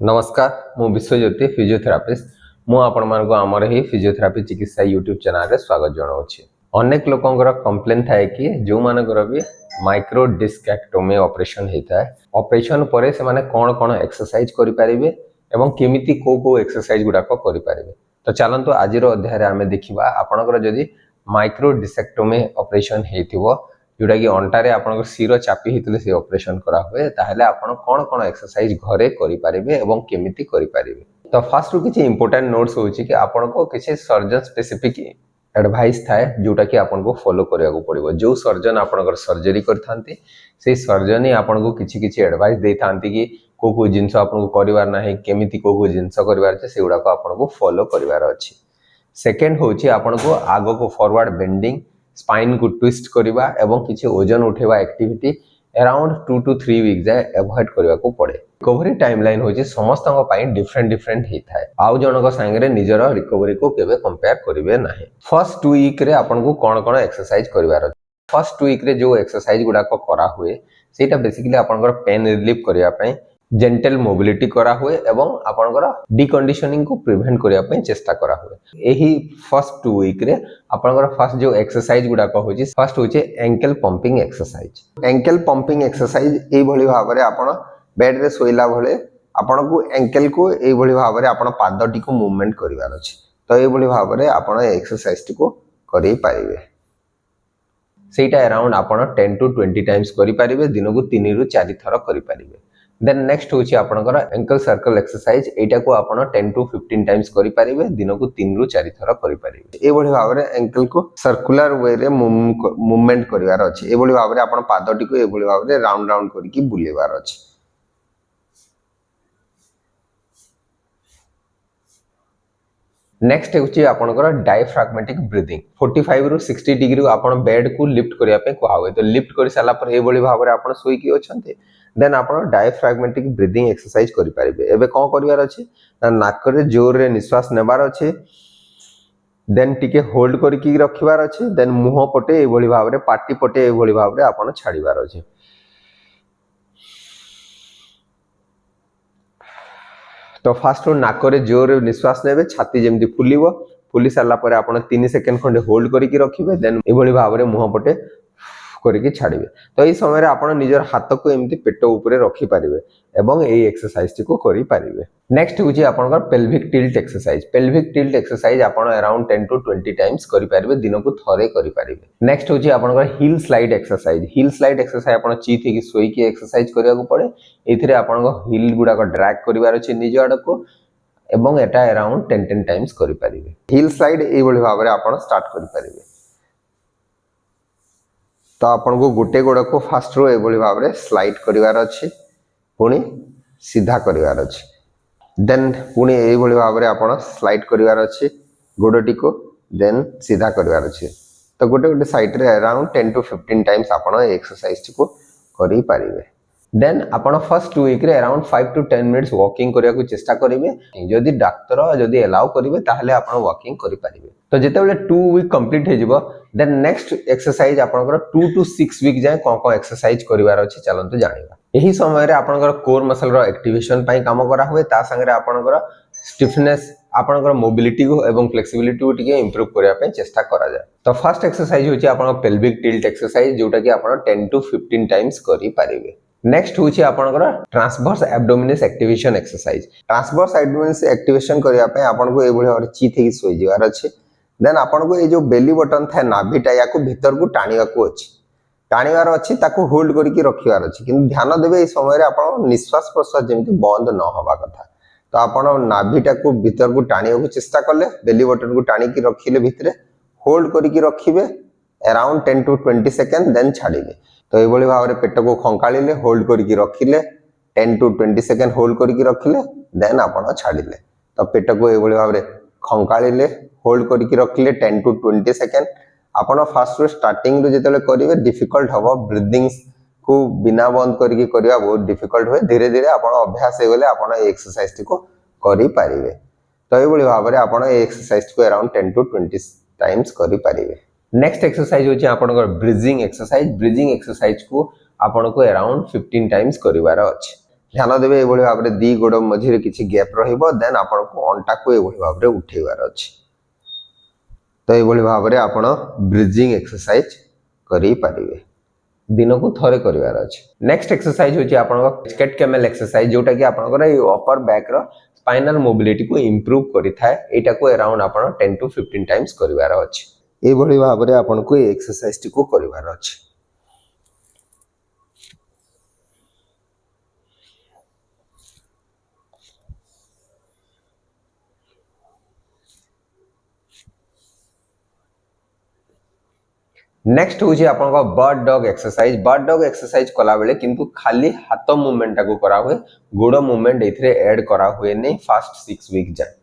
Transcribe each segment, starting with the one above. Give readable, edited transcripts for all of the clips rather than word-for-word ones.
नमस्कार मु विश्वज्योति फिजियोथेरापिस्ट मु आपण मानको हमर ही फिजियोथेरापी चिकित्सा यूट्यूब चैनल रे स्वागत जणाउछि। अनेक लोकंकर कंप्लेन थाए कि जो मानकर भी माइक्रो डिस्केक्टोमी ऑपरेशन हेता है ऑपरेशन परे से माने कोन कोन एक्सरसाइज करि परिबे एवं केमिति को एक्सरसाइज गुडा को करि परिबे। तो चलंतु आजिरो अध्याय रे हमें देखिबा आपनकर जदी माइक्रो डिस्केक्टोमी ऑपरेशन हेतिबो जोटा कि अंटारे आपन शिर चापी होते से ऑपरेशन करा हुए ताहले आपन कौन कौन एक्सरसाइज घरे करि परिबे एवं केमिति करि परिबे। तो फास्ट रु किछि इंपोर्टेंट नोट्स होछि कि आपन को किछि सर्जन स्पेसिफिक एडवाइस थाए जोटा कि आपन को फॉलो करिया को पड़िबो। जो सर्जन आपन सर्जरी करथांती से सर्जन ही आपन को किछि किछि एडवाइस देथांती कि को जिंस आपन को करिवार नाही केमिति को जिंस करिवार छै सेउडा को आपन को फॉलो करिवार अछि। सेकंड होछि आपन को आगो को फॉरवर्ड बेंडिंग स्पाइन को ट्विस्ट करवा एवं किसी ओजन उठेवा एक्टिविटी अराउंड 2 to 3 वीक जाए अवॉइड करबा को पड़े। रिकवरी टाइमलाइन होची समस्तक पई डिफरेंट ही थाए आउ जनक संगे निजर रिकवरी को केबे कंपेयर करिवे नाही। फर्स्ट 2 वीक रे आपन को कोन एक्सरसाइज करबार अछि। फर्स्ट 2 वीक रे जो एक्सरसाइज गुडा को करा हुए सेटा बेसिकली आपन पेन रिलीफ करिया पई जेंटल मोबिलिटी करा हुए एवं आपनकर डिकंडीशनिंग को प्रिवेंट करिया पई चेष्टा करा हुए। एही फर्स्ट 2 वीक रे आपनकर फर्स्ट जो एक्सरसाइज गुडा को होची फर्स्ट होची ankle pumping exercise. Ankle pumping exercise एई भली भाबरे आपन बेड रे सोइला भले आपन को एंकल को एई भली भाबरे आपन पादटी को मूवमेंट करिवार अछि। तो एई भली भाबरे आपन एक्सरसाइज टी को करि पारिबे। सेटा अराउंड आपन 10 to 20 टाइम्स करि पारिबे दिनो को 3 रु 4 थर करि पारिबे। देन नेक्स्ट होची आपनकर एंकल सर्कल एक्सरसाइज एटा को आपन 10 to 15 टाइम्स करि पारिबे दिनो को 3 रु 4 थर करि पारिबे। ए बढी भाबरे एंकल को सर्कुलर वे रे मूवमेंट करिवार अछि। ए बढी भाबरे आपन पादटी को ए बढी भाबरे राउंड राउंड करिकि बुलेवार अछि। नेक्स्ट होची आपनकर डायफ्राग्मेटिक ब्रीथिंग 45 रु 60 डिग्री आपन बेड को लिफ्ट करिया पे कोहा होय। तो लिफ्ट करि साला पर ए बढी भाबरे आपन सोई कि अछंते देन आपन डायफ्राग्मेटिक ब्रीथिंग एक्सरसाइज करि पारिबे। एबे कोन करिवार अछि ना नाक रे जोर रे निश्वास नेबार अछि देन टिके होल्ड करके रखिबार अछि देन मुंह पटे ए बढी भाबरे पाटी पटे ए बढी भाबरे आपन छाडीबार अछि। तो फास्ट नाक रे जोर निश्वास नेबे छाती जेमती फुलिबो फुली साला पर आपन 3 सेकंड खंडे होल्ड करके रखिबे देन ए बढी भाबरे मुंह पटे करके छाड़िबे। तो ये समय रे आपण निजर हाथ को एमती पेट ऊपर रखि पारिबे एवं ए एक्सरसाइज टी को करि पारिबे। नेक्स्ट होची आपनकर pelvic tilt exercise. Pelvic tilt exercise आपण अराउंड 10 to 20 टाइम्स करि पारिबे दिनो को थरे करि पारिबे। नेक्स्ट होची आपनकर हिल स्लाइड एक्सरसाइज। हिल स्लाइड एक्सरसाइज आपण चीत की सोई की एक्सरसाइज करिया को पड़े। एथिरे आपनकर हिल गुडा को ड्रैग करिवार अछि निज आड को एवं एटा अराउंड 10 टाइम्स करि पारिबे। हिल स्लाइड ए बढी भाबरे आपण स्टार्ट करि पारिबे। तो आपन को गोटे गोड़ को फास्ट रो एभली भाव में स्लाइड करिवार अछि पुणी सीधा करिवार अछि देन पुणी एभली भाव में आपन स्लाइड करिवार अछि गोड़टी को देन सीधा करिवार अछि। तो गोटे गोटे साइड रे अराउंड 10 to 15 टाइम्स आपन एक्सरसाइज को करि पारिबे। देन आपन फर्स्ट 2 वीक रे अराउंड 5 to 10 मिनिट्स वॉकिंग करिया को चेष्टा करिवे। जदि डॉक्टर जदि अलाउ करिवे ताहले आपन वॉकिंग करि पारिबे। तो जेतेबेले 2 वीक कंप्लीट हे जिवो देन नेक्स्ट एक्सरसाइज आपनकर 2 to 6 वीक जाय कोन एक्सरसाइज करिवार अछि चलंतु जानिबा। एही समय रे आपनकर कोर मसल रो एक्टिवेशन पई काम करा हुए ता संगे रे आपनकर स्टिफनेस आपनकर मोबिलिटी को एवं फ्लेक्सिबिलिटी को टिके इंप्रूव करिया पई चेष्टा करा जाय। तो फर्स्ट एक्सरसाइज होची आपन पेल्विक टिल्ट एक्सरसाइज जोटा कि आपन 10 to 15 टाइम्स करि पारिबे। नेक्स्ट होची आपनकर transverse abdominis activation exercise. Transverse abdominis activation करिया पई आपन को ए बढी और चीत हेकी सोई जिवार अछि देन आपन को ए जो बेली बटन था नाभिटा या को भीतर को टाणीवा को अछि टाणीवार अछि ताको होल्ड करके रखिवार अछि किंतु ध्यान देबे ए समय रे आपन निश्वास प्रश्वास जेमति बंद न होबा कथा। तो आपन नाभिटा को भीतर को टाणीवा को चेष्टा करले बेली बटन को टाणी की रखिले भितरे होल्ड करके रखिबे अराउंड 10 to 20 सेकंड देन छाड़िबे। तो ए बळी भाव रे पेट को खंकाळिले होल्ड करके रखिले 10 to 20 सेकंड होल्ड करके रखिले देन आपन छाड़िले। तो पेट को ए बळी भाव रे खंकाळिले होल्ड करके रखिले 10 to 20 सेकंड आपन फास्ट स्टार्टिंग रो जेतले करिवे डिफिकल्ट हबो ब्रीथिंग को बिना बंद करके करिया बहुत डिफिकल्ट होय धीरे धीरे आपन अभ्यास हे गले आपन एक्सरसाइज टी को करि पारिबे। तो ए बळी भाव रे आपन एक्सरसाइज को अराउंड 10 to 20 टाइम्स करि पारिबे। नेक्स्ट एक्सरसाइज होची आपनकर ब्रीथिंग एक्सरसाइज। ब्रीथिंग एक्सरसाइज को आपन को अराउंड 15 टाइम्स करिवार अछि। ध्यान देबे एभଳି भाबरे दी गोड़ मझिरे किछि गैप रहिबो देन आपण को अंटा को एभଳି भाबरे उठेबार अछि। तो एभଳି भाबरे आपण ब्रिजिंग एक्सरसाइज करि परिबे दिन को थरे करिवार अछि। नेक्स्ट एक्सरसाइज होछि आपण को कैट कैमल एक्सरसाइज जोटा कि आपण को अपर बैक रो स्पाइनल मोबिलिटी को इंप्रूव करि थाए। एटा को अराउंड आपण 10 to 15 टाइम्स करिवार अछि। एभଳି भाबरे आपण को एक्सरसाइज टी को करिवार अछि। नेक्स्ट होची आपण को bird dog exercise. Bird dog exercise कला बेले किंतु खाली हाथ मूवमेंट को करा हुए, गोड़ मूवमेंट एथिरे ऐड करा हुए नहीं फर्स्ट 6 वीक जाए।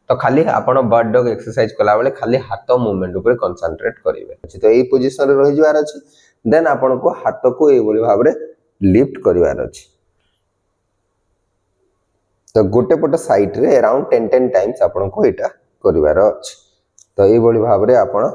तो खाली आपण बर्ड डॉग एक्सरसाइज कला बेले खाली हाथ मूवमेंट ऊपर कंसंट्रेट करिवे। तो एई पोजीशन रे रहि जवार अछि। देन आपण को हाथ को ए बोली भाबरे लिफ्ट करिवार अछि। तो गोटे पट साइड रे अराउंड 10 टाइम्स आपण को एटा करिवार अछि। तो ए बोली भाबरे आपण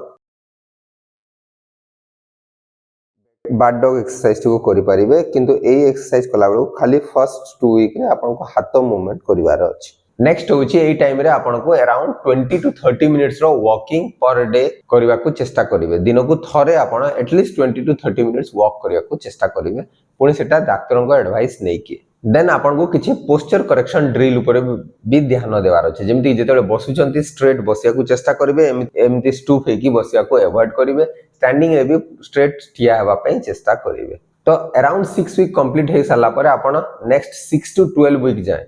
बर्ड डॉग एक्सरसाइज को करि परिबे किंतु एई एक्सरसाइज कला बेलू खाली फर्स्ट 2 वीक रे आपण को हाथ मूवमेंट करिवार अछि। नेक्स्ट होची एई टाइम रे आपण को अराउंड 20 to 30 मिनिट्स रो वॉकिंग पर डे करबा को चेष्टा करिवे। दिन को थरे आपण एटलीस्ट 20 to 30 मिनिट्स वॉक करिया को चेष्टा करिवे, पुणी सेटा डाक्टर को एडवाइस नै कि। देन आपण को किछि पोस्चर करेक्शन ड्रिल ऊपर भी ध्यान देवार अछि। जेमति जेतेबे बसुचंती स्ट्रेट बसिया को चेष्टा करिवे, एमति स्टूप हेकी बसिया को अवॉइड करिवे, स्टैंडिंग रे भी स्ट्रेट ठिया हेबा पई चेष्टा करिवे। तो अराउंड 6 वीक कंप्लीट हे साला पर आपण नेक्स्ट 6 to 12 वीक जाए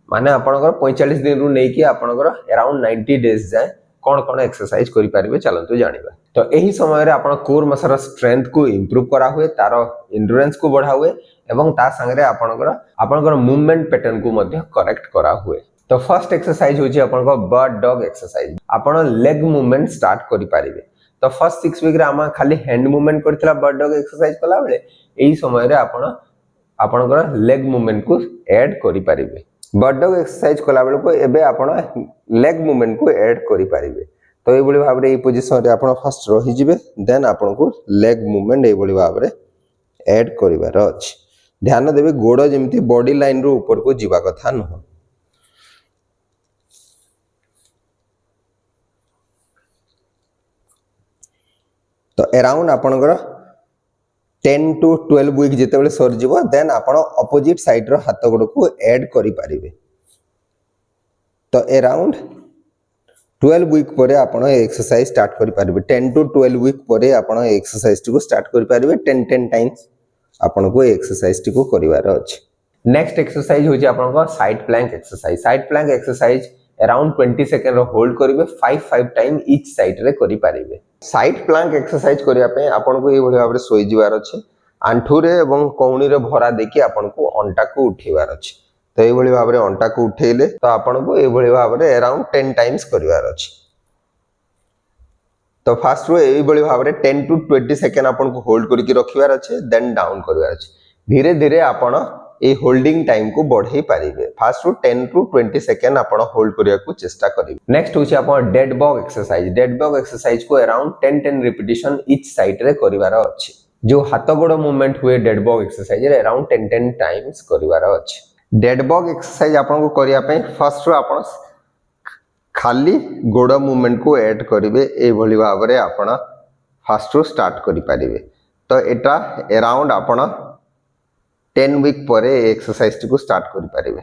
माने आपनकर 45 दिन रु नै कि आपनकर अराउंड 90 डेज जाए कोन कोन एक्सरसाइज करि परिबे चलंतु जानिबा। तो एही समय रे आपण कोर मसल स्ट्रेंथ को इंप्रूव करा हुए, तारो एंड्योरेंस को बढ़ा हुए एवं ता संगे आपनकर मूवमेंट पैटर्न को मध्य करेक्ट करा हुए। तो फर्स्ट एक्सरसाइज होची आपनकर बर्ड डॉग एक्सरसाइज। आपण लेग मूवमेंट स्टार्ट करि परिबे। तो फर्स्ट 6 वीक रे आमा खाली हैंड मूवमेंट करथिला बर्ड डॉग एक्सरसाइज कला बेले एही समय रे आपनकर लेग मूवमेंट को ऐड करि परिबे। बर्ड डॉग एक्सरसाइज कला बेले को एबे आपण लेग मूवमेंट को ऐड करि परिबे। तो ए बोली भाबरे ए पोजीशन रे आपण फर्स्ट रहि जिवे, देन आपण को लेग मूवमेंट ए बोली भाबरे ऐड करिवार अछि। ध्यान देबे गोड़ जेमति बॉडी लाइन रो ऊपर को जीवा कथा न हो। तो अराउंड आपनकर 10 to 12 वीक जेतेबेले सर जीवो देन आपण अपोजिट साइड रो हाथ गोड़ को ऐड करि परिबे। तो अराउंड 12 वीक परे आपण एक्सरसाइज स्टार्ट करि परिबे। 10 to 12 वीक परे आपण एक्सरसाइज को स्टार्ट करि परिबे। 10 टाइम्स आपण को एक्सरसाइज को करिवार अछि। नेक्स्ट एक्सरसाइज होची आपण को side plank exercise. Side plank exercise around 20 second रो होल्ड करिवे, 5 टाइम ईच साइड रे करि परिबे। साइड प्लैंक एक्सरसाइज करिया पे आपण को ए भली भाबरे सोई जिवार अछि। आंठू रे एवं कौणी रे भरा देखि आपण को अंटा को उठेबार अछि। तो ए भली भाबरे अंटा को उठेले तो आपण को ए भली भाबरे अराउंड 10 टाइम्स करिवार अछि। तो फास्ट रो ए भली भाबरे 10 to 20 सेकंड आपण को होल्ड करिकि रखिबार अछि, देन डाउन करिवार अछि। धीरे धीरे आपण ए होल्डिंग टाइम को बढ़ाई पारिबे। फास्ट रो 10 to 20 सेकंड आपण होल्ड करिया को चेष्टा करिवे। नेक्स्ट होची आपण dead bug exercise. Dead bug exercise को अराउंड 10 रिपीटिशन ईच साइड रे करिवार अछि। जो हाथ गोड़ मूवमेंट हुए डेड बॉग एक्सरसाइज रे अराउंड 10 टाइम्स करिवार अछि। डेड बॉग एक्सरसाइज आपण को करिया पे फर्स्ट रो आपण खाली गोड़ मूवमेंट को ऐड करिवे। ए भली भाबरे आपण फर्स्ट रो स्टार्ट करि परिबे। तो एटा अराउंड आपण 10 वीक परे एक्सरसाइज को स्टार्ट करि परिबे।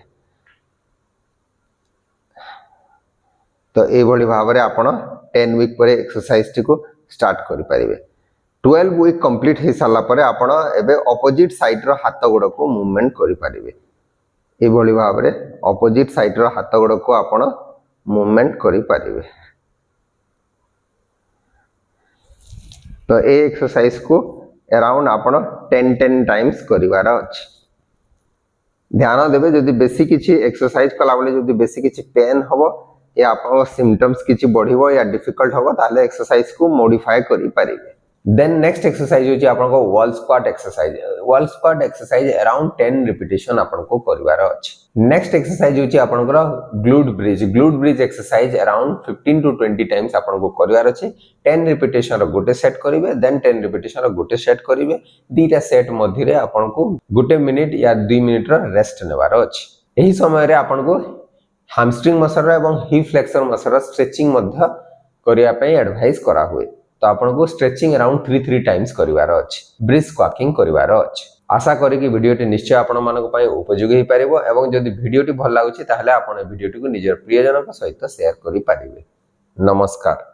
तो ए भली भाबरे आपण 10 वीक परे एक्सरसाइज को स्टार्ट करि परिबे। 12 वीक कंप्लीट हे साला परे आपण एबे ऑपोजिट साइड रो हाथ गोड़ को मूवमेंट करि परिबे। ए भली भाबरे ऑपोजिट साइड रो हाथ गोड़ को आपण मूवमेंट करि परिबे। तो ए एक्सरसाइज को अराउंड आपण 10 टाइम्स करिवार अछि। ध्यान देबे जदि बेसी किछि एक्सरसाइज कला बेले जदि बेसी किछि पेन हबो या आपण सिम्पटम्स किछि बढ़िबो या डिफिकल्ट हबो ताले एक्सरसाइज को मॉडिफाई करि परिबे। देन नेक्स्ट एक्सरसाइज होची आपनको wall squat exercise. Wall squat exercise around 10 repetition आपनको करिवार अछि। नेक्स्ट एक्सरसाइज होची आपनकर glute bridge. Glute bridge exercise around 15 to 20 times आपनको करिवार अछि। 10 रिपीटेशन रो गोटे सेट करिवे, देन 10 रिपीटेशन रो गोटे सेट करिवे। दीटा सेट मध्य रे आपनको गोटे मिनिट या 2 मिनिट रो रेस्ट नेवार अछि। एही समय रे आपनको हैमस्ट्रिंग मसल एवं हिप फ्लेक्सर मसल स्ट्रेचिंग मध्य करिया पई एडवाइस करा हुए। तो आपनको स्ट्रेचिंग अराउंड 3 टाइम्स करिवार अछि। ब्रिस्क वॉकिंग करिवार अछि। आशा करी कि वीडियोटी निश्चय आपण मानक पई उपयोगी हे परिबो एवं जदि वीडियोटी भल लागुछि ताहले आपण वीडियोटी को निजर प्रियजनक सहित शेयर करि परिबे। नमस्कार।